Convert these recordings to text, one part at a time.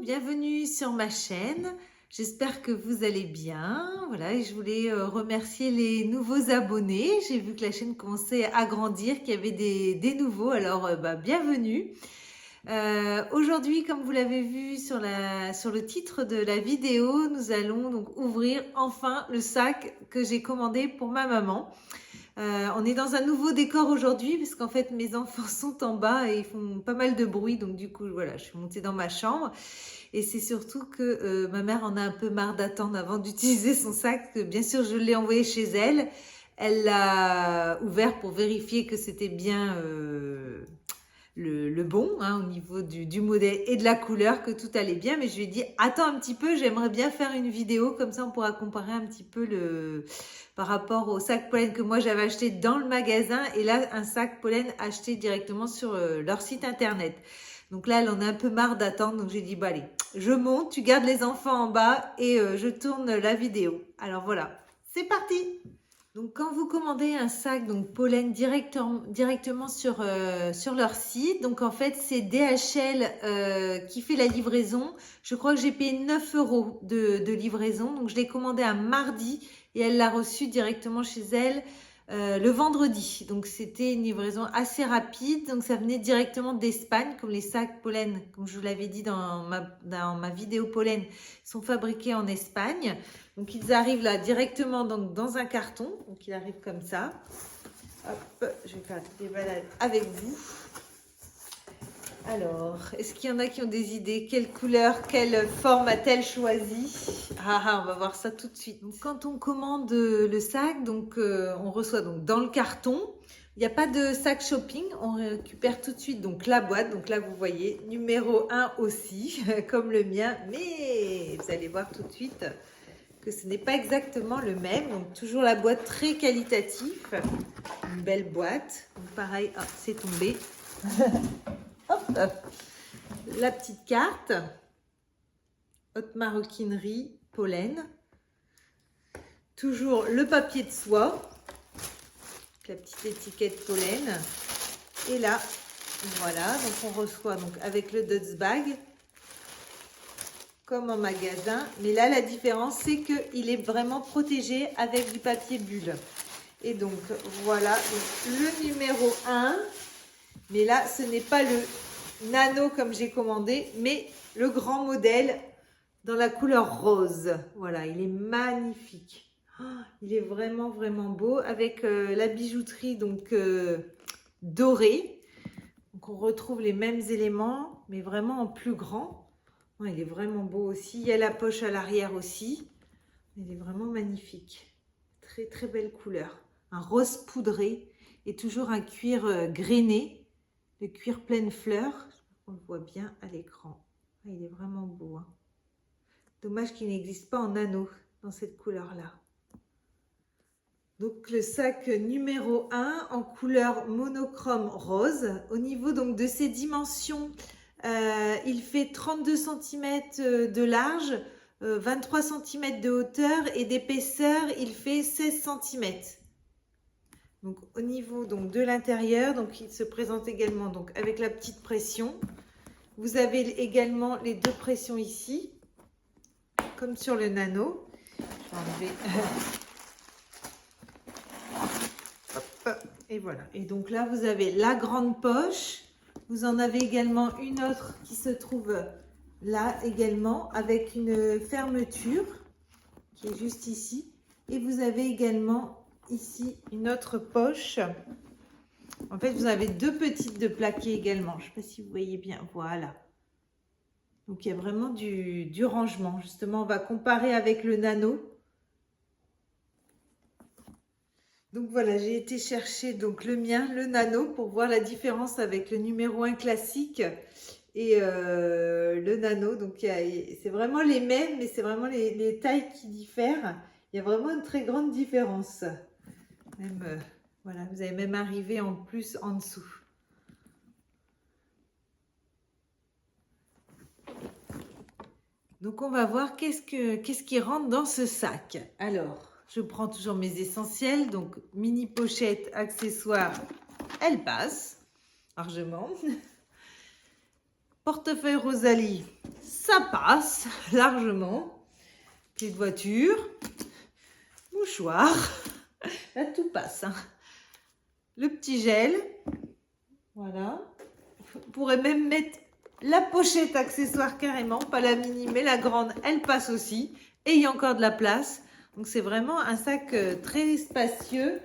bienvenue sur ma chaîne. J'espère que vous allez bien. Voilà, et je voulais remercier les nouveaux abonnés. J'ai vu que la chaîne commençait à grandir, qu'il y avait des nouveaux. Alors, bienvenue. Aujourd'hui, comme vous l'avez vu sur le titre de la vidéo, nous allons donc ouvrir enfin le sac que j'ai commandé pour ma maman. On est dans un nouveau décor aujourd'hui parce qu'en fait mes enfants sont en bas et ils font pas mal de bruit, donc du coup voilà, je suis montée dans ma chambre et c'est surtout que ma mère en a un peu marre d'attendre avant d'utiliser son sac. Que bien sûr je l'ai envoyé chez elle, elle l'a ouvert pour vérifier que c'était bien le bon, hein, au niveau du modèle et de la couleur, que tout allait bien, mais je lui ai dit attends un petit peu, j'aimerais bien faire une vidéo, comme ça on pourra comparer un petit peu par rapport au sac pollen que moi j'avais acheté dans le magasin et là un sac pollen acheté directement sur leur site internet. Donc là elle en a un peu marre d'attendre, donc j'ai dit bah allez, je monte, tu gardes les enfants en bas et je tourne la vidéo. Alors voilà, c'est parti. Donc, quand vous commandez un sac donc pollen directement sur leur site, donc en fait c'est DHL qui fait la livraison. Je crois que j'ai payé 9 € de livraison. Donc je l'ai commandé un mardi et elle l'a reçu directement chez elle le vendredi. Donc c'était une livraison assez rapide. Donc ça venait directement d'Espagne, comme les sacs pollen, comme je vous l'avais dit dans ma vidéo pollen, sont fabriqués en Espagne. Donc ils arrivent là directement dans un carton. Donc il arrive comme ça. Hop, je vais faire des balades avec vous. Alors, est-ce qu'il y en a qui ont des idées? Quelle couleur, quelle forme a-t-elle choisi? On va voir ça tout de suite. Donc, quand on commande le sac, donc on reçoit donc dans le carton. Il n'y a pas de sac shopping, on récupère tout de suite donc la boîte. Donc là, vous voyez, numéro 1 aussi, comme le mien. Mais vous allez voir tout de suite que ce n'est pas exactement le même. Donc toujours la boîte très qualitative. Une belle boîte. Donc pareil, hop, c'est tombé. Hop, la petite carte. Haute maroquinerie, pollen. Toujours le papier de soie. La petite étiquette pollen. Et là, voilà, donc on reçoit donc avec le Dots Bag, comme en magasin. Mais là, la différence, c'est qu'il est vraiment protégé avec du papier bulle. Et donc, voilà, donc, le numéro 1. Mais là, ce n'est pas le nano comme j'ai commandé, mais le grand modèle dans la couleur rose. Voilà, il est magnifique. Il est vraiment, vraiment beau avec la bijouterie donc dorée. Donc, on retrouve les mêmes éléments, mais vraiment en plus grand. Il est vraiment beau aussi. Il y a la poche à l'arrière aussi. Il est vraiment magnifique. Très, très belle couleur. Un rose poudré et toujours un cuir grainé. Le cuir pleine fleur. On le voit bien à l'écran. Il est vraiment beau. Hein. Dommage qu'il n'existe pas en nano dans cette couleur-là. Donc le sac numéro 1 en couleur monochrome rose. Au niveau donc de ses dimensions, il fait 32 cm de large, 23 cm de hauteur et d'épaisseur, il fait 16 cm. Donc au niveau donc de l'intérieur, donc il se présente également donc avec la petite pression. Vous avez également les deux pressions ici, comme sur le nano. Je vais enlever. Hop, et voilà. Et donc là, vous avez la grande poche. Vous en avez également une autre qui se trouve là également avec une fermeture qui est juste ici. Et vous avez également ici une autre poche. En fait, vous avez deux petites de plaqué également. Je ne sais pas si vous voyez bien. Voilà. Donc, il y a vraiment du rangement. Justement, on va comparer avec le nano. Donc voilà, j'ai été chercher donc le mien, le nano, pour voir la différence avec le numéro 1 classique et le nano. Donc c'est vraiment les mêmes, mais c'est vraiment les tailles qui diffèrent. Il y a vraiment une très grande différence. Même, voilà, vous avez même arrivé en plus en dessous. Donc on va voir qu'est-ce qui rentre dans ce sac. Alors, je prends toujours mes essentiels, donc mini pochette, accessoires, elle passe largement. Portefeuille Rosalie, ça passe largement. Clé de voiture, mouchoir, là tout passe. Hein. Le petit gel, voilà. On pourrait même mettre la pochette accessoire carrément, pas la mini mais la grande, elle passe aussi. Et il y a encore de la place. Donc c'est vraiment un sac très spacieux.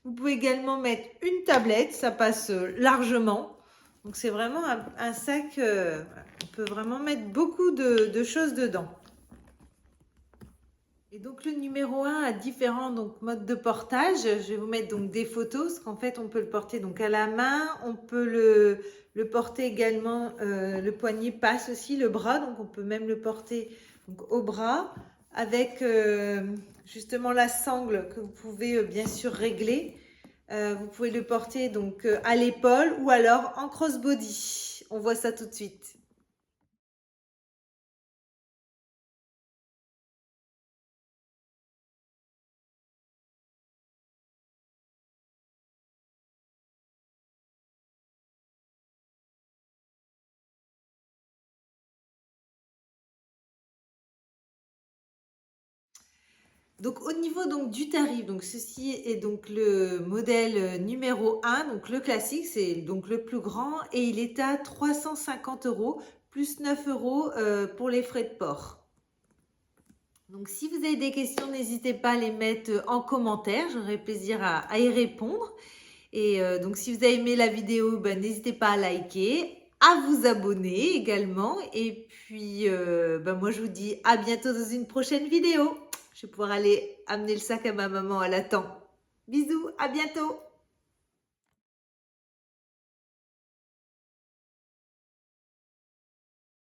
Vous pouvez également mettre une tablette, ça passe largement. Donc c'est vraiment un sac, on peut vraiment mettre beaucoup de choses dedans. Et donc le numéro 1 a différents modes de portage. Je vais vous mettre donc des photos, parce qu'en fait on peut le porter donc à la main, on peut le porter également, le poignet passe aussi, le bras, donc on peut même le porter donc, au bras avec justement la sangle que vous pouvez bien sûr régler. Vous pouvez le porter donc à l'épaule ou alors en crossbody. On voit ça tout de suite. Donc au niveau donc du tarif, donc ceci est donc le modèle numéro 1, donc le classique, c'est donc le plus grand et il est à 350 € plus 9 € pour les frais de port. Donc si vous avez des questions, n'hésitez pas à les mettre en commentaire, j'aurai plaisir à y répondre. Et donc si vous avez aimé la vidéo, ben, n'hésitez pas à liker, à vous abonner également. Et puis ben, moi je vous dis à bientôt dans une prochaine vidéo. Je vais pouvoir aller amener le sac à ma maman, elle attend. Bisous, à bientôt.